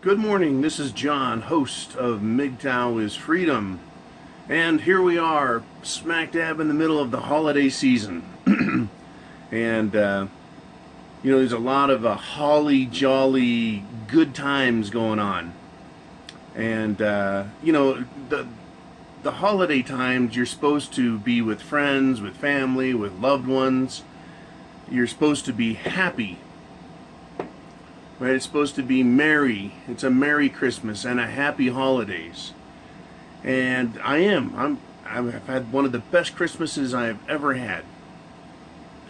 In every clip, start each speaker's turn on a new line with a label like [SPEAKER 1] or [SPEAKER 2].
[SPEAKER 1] Good morning, this is John, host of Mgtow is Freedom. And here we are, smack dab in the middle of the holiday season. And, there's a lot of holly jolly good times going on. And, the holiday times, you're supposed to be with friends, with family, with loved ones. You're supposed to be happy. Right? It's supposed to be merry. It's a Merry Christmas and a Happy Holidays. And I've had one of the best Christmases I've ever had.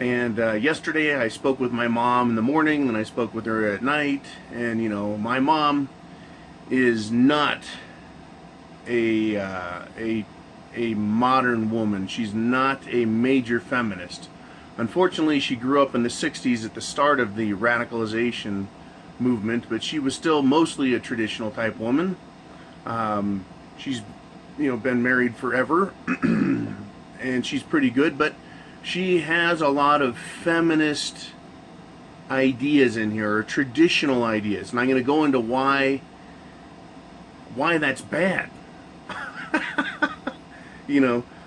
[SPEAKER 1] And yesterday I spoke with my mom in the morning, and I spoke with her at night. And my mom is not a modern woman. She's not a major feminist. Unfortunately, she grew up in the 60s at the start of the radicalization movement, but she was still mostly a traditional type woman. She's been married forever and she's pretty good, but she has a lot of feminist ideas in here, or traditional ideas, and I'm going to go into why that's bad.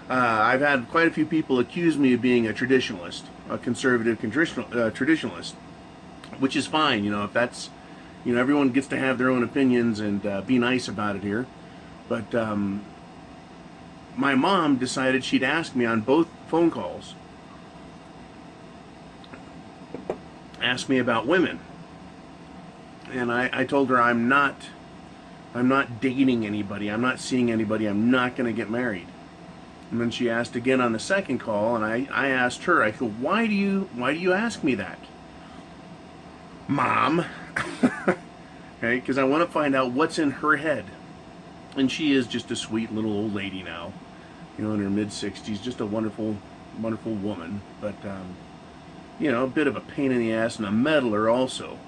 [SPEAKER 1] I've had quite a few people accuse me of being a traditionalist, a conservative traditionalist, which is fine. If that's, everyone gets to have their own opinions and be nice about it here. But my mom decided she'd ask me on both phone calls, ask me about women. And I told her I'm not dating anybody, I'm not seeing anybody, I'm not going to get married. And then she asked again on the second call, and I asked her, I said, why do you ask me that, Mom? Okay, because I want to find out what's in her head. And she is just a sweet little old lady now, in her mid-60s, just a wonderful, wonderful woman. But, a bit of a pain in the ass and a meddler also.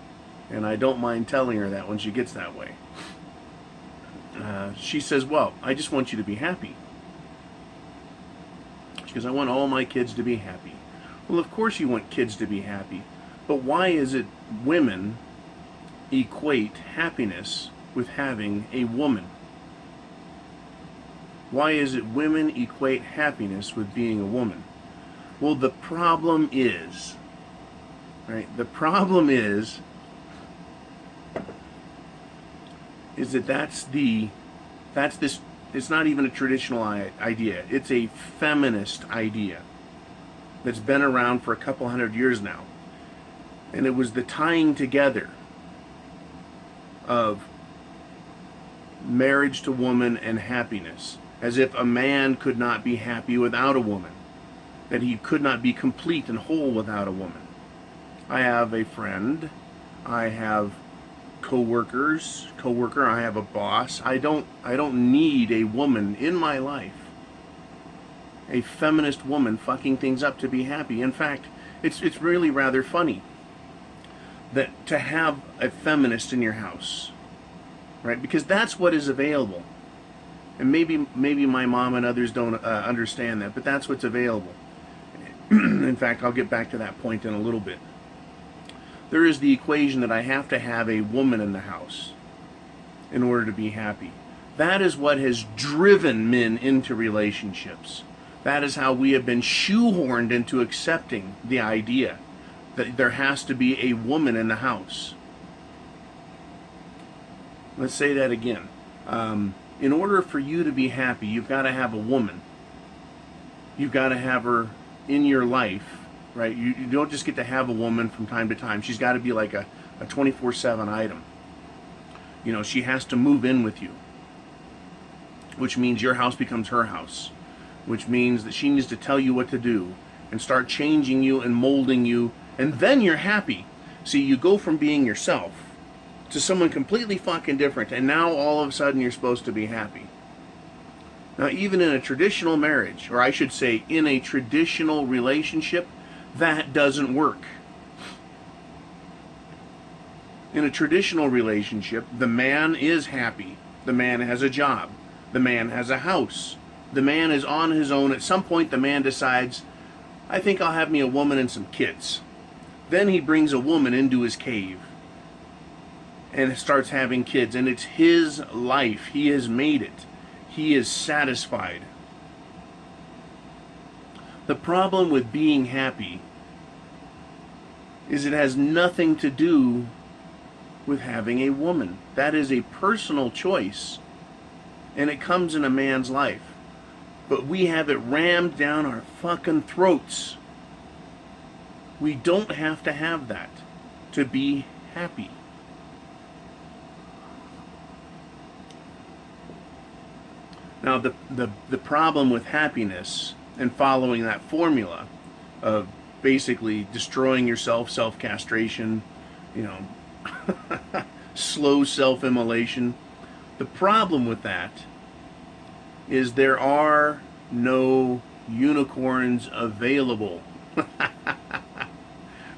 [SPEAKER 1] And I don't mind telling her that when she gets that way. She says, well, I just want you to be happy. Because I want all my kids to be happy. Well, of course you want kids to be happy. But why is it women equate happiness with having a woman? Why is it women equate happiness with being a woman? Well, the problem is, right? The problem is that's this. It's not even a traditional idea. It's a feminist idea that's been around for a couple hundred years now. And it was the tying together of marriage to woman and happiness, as if a man could not be happy without a woman, that he could not be complete and whole without a woman. I have a friend, I have coworker, I have a boss. I don't need a woman in my life, a feminist woman fucking things up to be happy. In fact, it's really rather funny that to have a feminist in your house, right? Because that's what is available. And maybe my mom and others don't understand that, but that's what's available. In fact, I'll get back to that point in a little bit. There is the equation that I have to have a woman in the house in order to be happy. That is what has driven men into relationships. That is how we have been shoehorned into accepting the idea that there has to be a woman in the house. Let's say that again. In order for you to be happy, you've got to have a woman. You've got to have her in your life, right? You don't just get to have a woman from time to time. She's got to be like a 24/7 item. She has to move in with you, which means your house becomes her house, which means that she needs to tell you what to do and start changing you and molding you, and then you're happy. See, you go from being yourself to someone completely fucking different, and now all of a sudden you're supposed to be happy. Now, even in a traditional marriage, or I should say in a traditional relationship, that doesn't work. In a traditional relationship, the man is happy. The man has a job. The man has a house. The man is on his own. At some point, the man decides, I think I'll have me a woman and some kids. Then he brings a woman into his cave. and starts having kids, and it's his life. He has made it. He is satisfied. The problem with being happy is it has nothing to do with having a woman. That is a personal choice, and it comes in a man's life. But we have it rammed down our fucking throats. We don't have to have that to be happy. Now, the problem with happiness and following that formula of basically destroying yourself, self-castration, slow self-immolation, the problem with that is there are no unicorns available.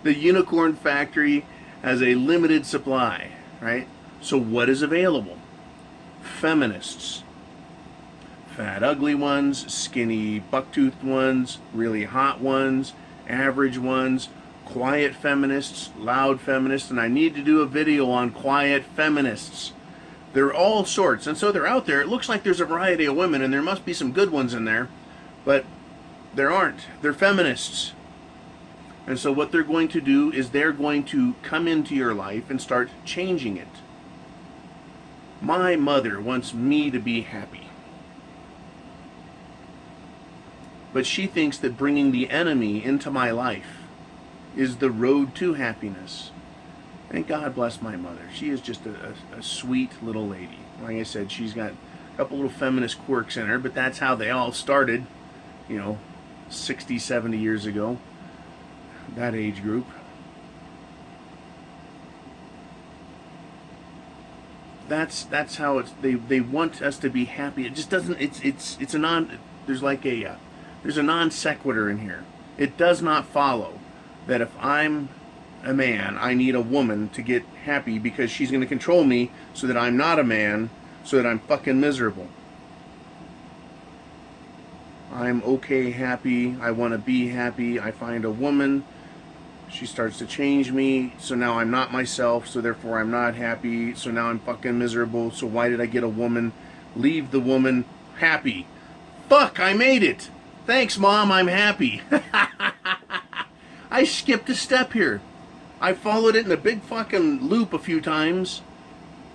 [SPEAKER 1] The unicorn factory has a limited supply, right? So what is available? Feminists. Fat, ugly ones, skinny, buck-toothed ones, really hot ones, average ones, quiet feminists, loud feminists, and I need to do a video on quiet feminists. They're all sorts, and so they're out there. It looks like there's a variety of women, and there must be some good ones in there, but there aren't. They're feminists. And so what they're going to do is they're going to come into your life and start changing it. My mother wants me to be happy. But she thinks that bringing the enemy into my life is the road to happiness. And God bless my mother. She is just a sweet little lady. Like I said, she's got a couple little feminist quirks in her, but that's how they all started, 60, 70 years ago. That age group. That's how it's. They want us to be happy. It just doesn't. It's a non. There's a non sequitur in here. It does not follow that if I'm a man, I need a woman to get happy because she's going to control me so that I'm not a man, so that I'm fucking miserable. I'm okay, happy. I want to be happy. I find a woman. She starts to change me, so now I'm not myself, so therefore I'm not happy, so now I'm fucking miserable, so why did I get a woman? Leave the woman happy. Fuck, I made it! Thanks, Mom, I'm happy. I skipped a step here. I followed it in a big fucking loop a few times.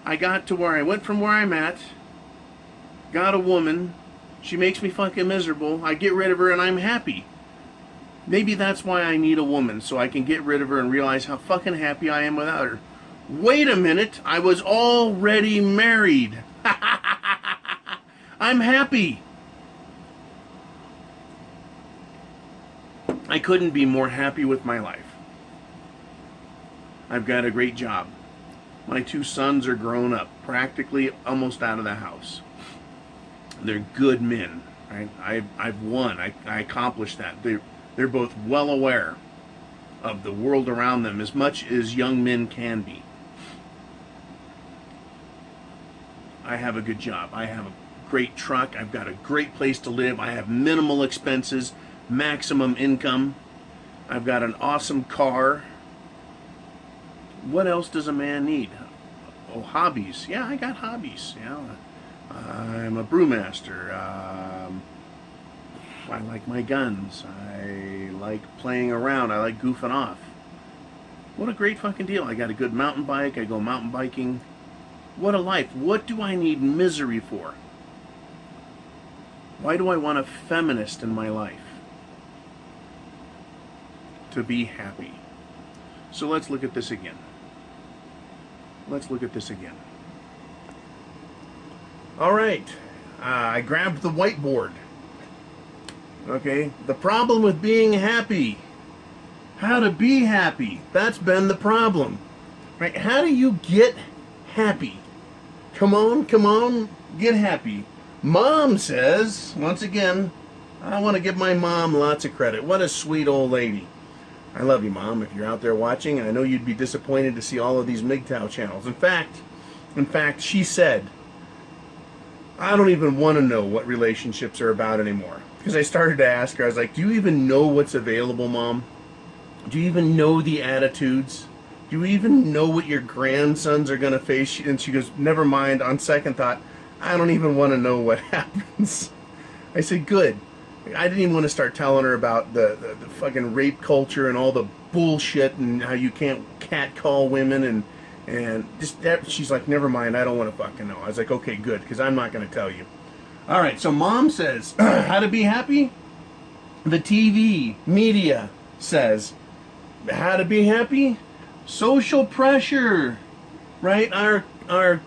[SPEAKER 1] I got to where I went from where I'm at, got a woman, she makes me fucking miserable, I get rid of her and I'm happy. Maybe that's why I need a woman, so I can get rid of her and realize how fucking happy I am without her. Wait a minute, I was already married. I'm happy. I couldn't be more happy with my life. I've got a great job. My 2 sons are grown up, practically almost out of the house. They're good men, right? I've won. I accomplished that. They're both well aware of the world around them as much as young men can be. I have a good job. I have a great truck. I've got a great place to live. I have minimal expenses, maximum income. I've got an awesome car. What else does a man need? Oh, hobbies. Yeah, I got hobbies. Yeah, I'm a brewmaster. I like my guns. I like playing around. I like goofing off. What a great fucking deal. I got a good mountain bike. I go mountain biking. What a life. What do I need misery for? Why do I want a feminist in my life? To be happy. So let's look at this again. Let's look at this again. All right. I grabbed the whiteboard. Okay, the problem with being happy. How to be happy. That's been the problem. Right? How do you get happy? Come on, get happy. Mom says, once again, I want to give my mom lots of credit. What a sweet old lady. I love you, Mom, if you're out there watching. I know you'd be disappointed to see all of these Mgtow channels. In fact, she said, I don't even want to know what relationships are about anymore. Because I started to ask her, I was like, do you even know what's available, Mom? Do you even know the attitudes? Do you even know what your grandsons are going to face? And she goes, never mind. On second thought, I don't even want to know what happens. I said, good. I didn't even want to start telling her about the fucking rape culture and all the bullshit and how you can't catcall women and just that. She's like, never mind. I don't want to fucking know. I was like, okay, good, because I'm not going to tell you. All right, so mom says, how to be happy? The TV media says, how to be happy? Social pressure, right? Our